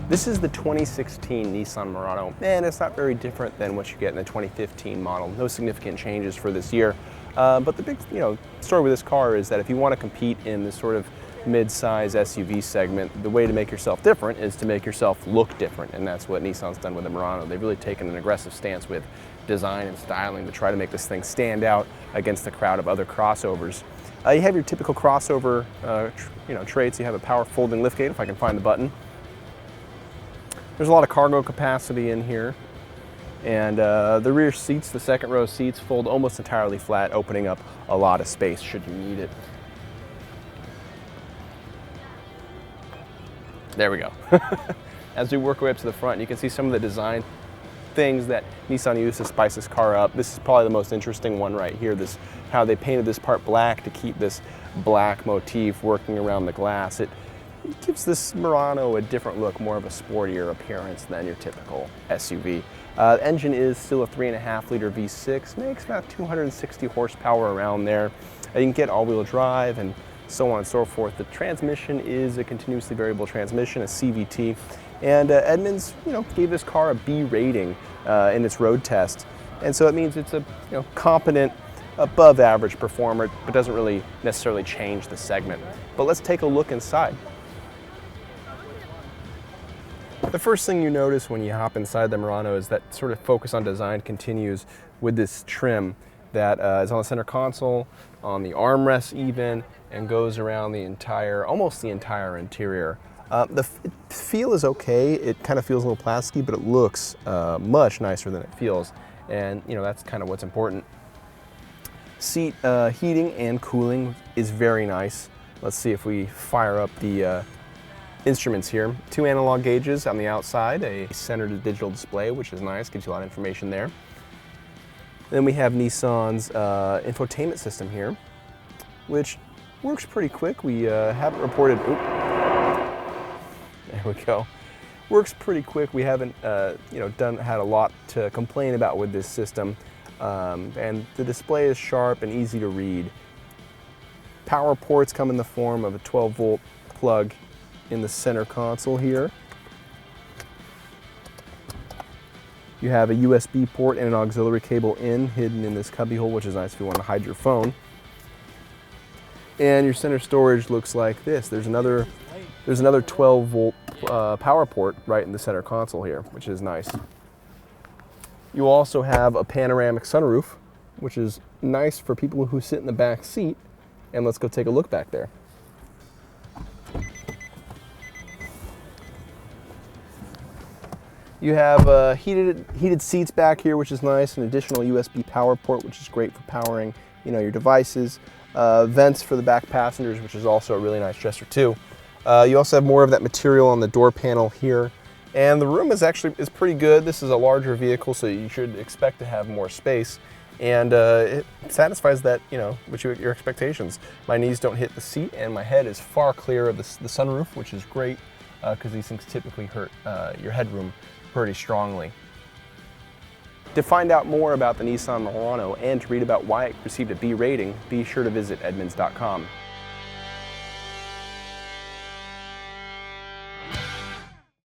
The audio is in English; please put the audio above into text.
This is the 2016 Nissan Murano, and it's not very different than what you get in the 2015 model. No significant changes for this year. But the big story with this car is that if you want to compete in this sort of mid-size SUV segment, the way to make yourself different is to make yourself look different, and that's what Nissan's done with the Murano. They've really taken an aggressive stance with design and styling to try to make this thing stand out against the crowd of other crossovers. You have your typical crossover traits. You have a power folding liftgate, if I can find the button. There's a lot of cargo capacity in here. And the rear seats, the second row seats, fold almost entirely flat, opening up a lot of space should you need it. There we go. As we work our way up to the front, you can see some of the design things that Nissan used to spice this car up. This is probably the most interesting one right here, this how they painted this part black to keep this black motif working around the glass. It gives this Murano a different look, more of a sportier appearance than your typical SUV. The engine is still a 3.5-liter V6, makes about 260 horsepower around there. You can get all-wheel drive and so on and so forth. The transmission is a continuously variable transmission, a CVT, and Edmunds, gave this car a B rating in its road test, and so it means it's a competent, above-average performer, but doesn't really necessarily change the segment. But let's take a look inside. The first thing you notice when you hop inside the Murano is that sort of focus on design continues with this trim that is on the center console, on the armrests even, and goes around the entire, almost the entire interior. The feel is okay. It kind of feels a little plasticky, but it looks much nicer than it feels. And that's kind of what's important. Seat heating and cooling is very nice. Let's see if we fire up the instruments here. 2 analog gauges on the outside, a center digital display, which is nice, gives you a lot of information there. Then we have Nissan's Infotainment System here, which works pretty quick. We haven't reported, there we go. Works pretty quick. We haven't had a lot to complain about with this system. And the display is sharp and easy to read. Power ports come in the form of a 12-volt plug in the center console here. You have a USB port and an auxiliary cable hidden in this cubbyhole, which is nice if you want to hide your phone. And your center storage looks like this. There's another 12-volt power port right in the center console here, which is nice. You also have a panoramic sunroof, which is nice for people who sit in the back seat. And let's go take a look back there. You have heated seats back here, which is nice, an additional USB power port, which is great for powering your devices. Vents for the back passengers, which is also a really nice gesture too. You also have more of that material on the door panel here. And the room is pretty good. This is a larger vehicle, so you should expect to have more space. And it satisfies that, your expectations. My knees don't hit the seat, and my head is far clear of the sunroof, which is great, because these things typically hurt your headroom pretty strongly. To find out more about the Nissan Murano and to read about why it received a B rating, be sure to visit Edmunds.com.